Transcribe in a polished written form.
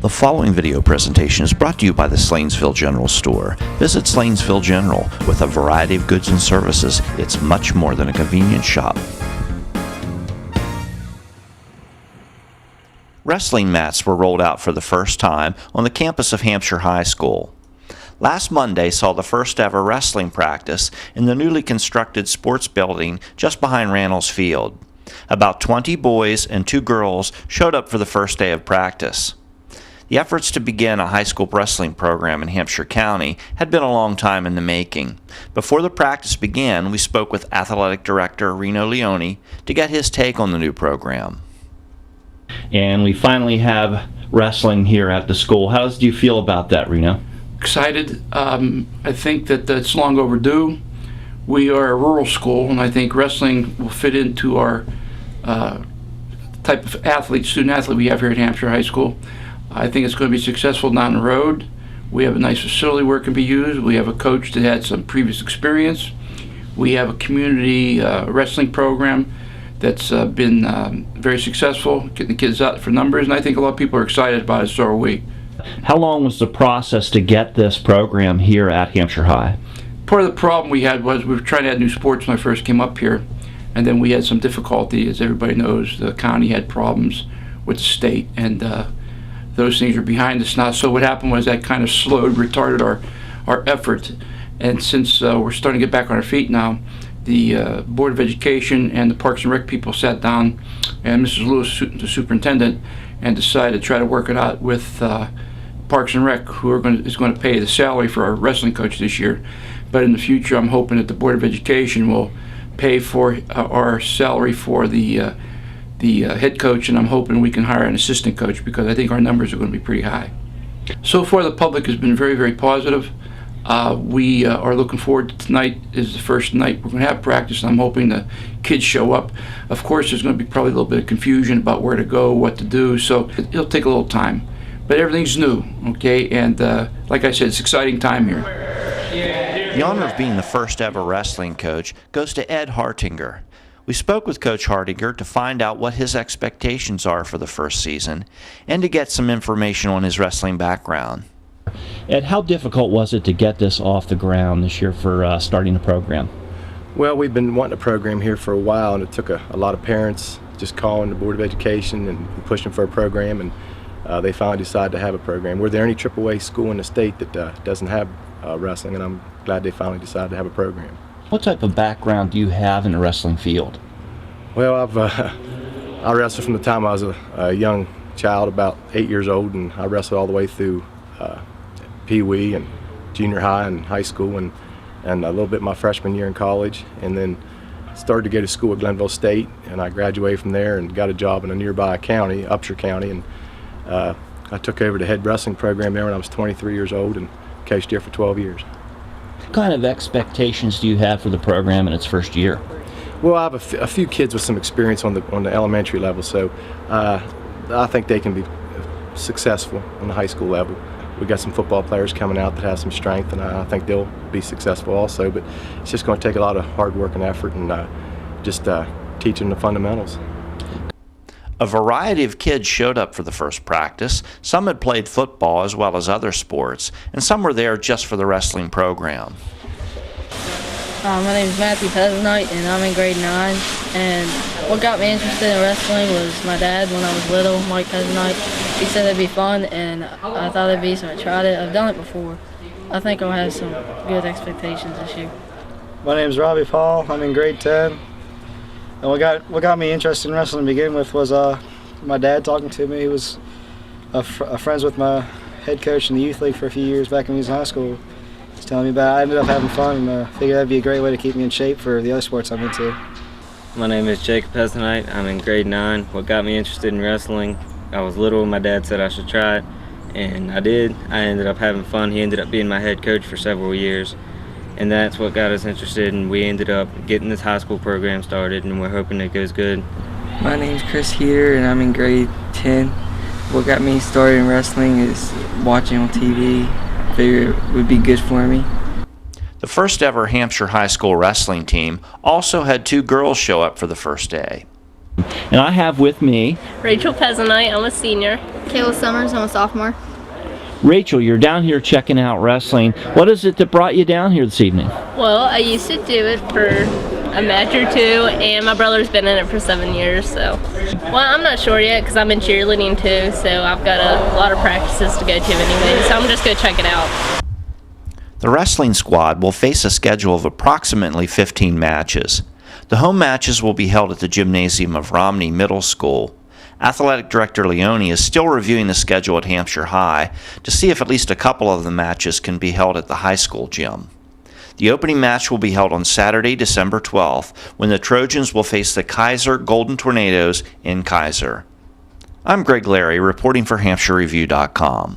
The following video presentation is brought to you by the Slanesville General Store. Visit Slanesville General. With a variety of goods and services, it's much more than a convenience shop. Wrestling mats were rolled out for the first time on the campus of Hampshire High School. Last Monday saw the first ever wrestling practice in the newly constructed sports building just behind Randall's Field. About 20 boys and 2 girls showed up for the first day of practice. The efforts to begin a high school wrestling program in Hampshire County had been a long time in the making. Before the practice began, we spoke with Athletic Director Reno Leone to get his take on the new program. And we finally have wrestling here at the school. How do you feel about that, Reno? Excited. I think that it's long overdue. We are a rural school, and I think wrestling will fit into our type of student athlete we have here at Hampshire High School. I think it's going to be successful down the road. We have a nice facility where it can be used. We have a coach that had some previous experience. We have a community wrestling program that's been very successful, getting the kids out for numbers, and I think a lot of people are excited about it, so are we. How long was the process to get this program here at Hampshire High? Part of the problem we had was we were trying to add new sports when I first came up here, and then we had some difficulty. As everybody knows, the county had problems with the state, and those things are behind us now. So what happened was that kind of retarded our effort. And since we're starting to get back on our feet now, the Board of Education and the Parks and Rec people sat down, and Mrs. Lewis, the superintendent, and decided to try to work it out with Parks and Rec, who is going to pay the salary for our wrestling coach this year. But in the future, I'm hoping that the Board of Education will pay for our salary for the head coach, and I'm hoping we can hire an assistant coach because I think our numbers are going to be pretty high. So far, the public has been very, very positive. We are looking forward to tonight. Is the first night we're going to have practice, and I'm hoping the kids show up. Of course, there's going to be probably a little bit of confusion about where to go, what to do, so it'll take a little time. But everything's new, okay? And like I said, it's an exciting time here. The honor of being the first ever wrestling coach goes to Ed Hartinger. We spoke with Coach Hartinger to find out what his expectations are for the first season and to get some information on his wrestling background. Ed, how difficult was it to get this off the ground this year for starting the program? Well, we've been wanting a program here for a while, and it took a lot of parents just calling the Board of Education and pushing for a program, and they finally decided to have a program. We're the only AAA school in the state that doesn't have wrestling, and I'm glad they finally decided to have a program. What type of background do you have in the wrestling field? Well, I wrestled from the time I was a young child, about 8 years old, and I wrestled all the way through Pee Wee and junior high and high school, and a little bit my freshman year in college, and then started to go to school at Glenville State, and I graduated from there and got a job in a nearby county, Hampshire County, and I took over the head wrestling program there when I was 23 years old and coached here for 12 years. What kind of expectations do you have for the program in its first year? Well, I have a few kids with some experience on the elementary level, so I think they can be successful on the high school level. We got some football players coming out that have some strength, and I think they'll be successful also. But it's just going to take a lot of hard work and effort, and just teaching the fundamentals. A variety of kids showed up for the first practice. Some had played football as well as other sports, and some were there just for the wrestling program. My name is Matthew Peasant, and I'm in grade 9. And what got me interested in wrestling was my dad when I was little, Mike Peasant. He said it'd be fun, and I thought it'd be, so I tried it. I've done it before. I think I'll have some good expectations this year. My name is Robbie Paul. I'm in grade 10. And what got me interested in wrestling to begin with was my dad talking to me. He was friends with my head coach in the youth league for a few years back when he was in high school. He's telling me about it. I ended up having fun, and figured that'd be a great way to keep me in shape for the other sports I'm into. My name is Jacob Peasant. I'm in grade 9. What got me interested in wrestling, I was little and my dad said I should try it, and I did. I ended up having fun. He ended up being my head coach for several years, and that's what got us interested, and we ended up getting this high school program started, and we're hoping it goes good. My name's Chris Heater, and I'm in grade 10. What got me started in wrestling is watching on TV. Figured it would be good for me. The first ever Hampshire High School wrestling team also had 2 girls show up for the first day. And I have with me Rachel Peasonite, I'm a senior. Kayla Summers, I'm a sophomore. Rachel. You're down here checking out wrestling. What is it that brought you down here this evening? Well, I used to do it for a match or two, and my brother's been in it for 7 years, so. Well, I'm not sure yet because I'm in cheerleading too, so I've got a lot of practices to go to anyway, so I'm just going to check it out. The wrestling squad will face a schedule of approximately 15 matches. The home matches will be held at the gymnasium of Romney Middle School. Athletic Director Leone is still reviewing the schedule at Hampshire High to see if at least a couple of the matches can be held at the high school gym. The opening match will be held on Saturday, December 12th, when the Trojans will face the Kaiser Golden Tornadoes in Kaiser. I'm Greg Larry, reporting for HampshireReview.com.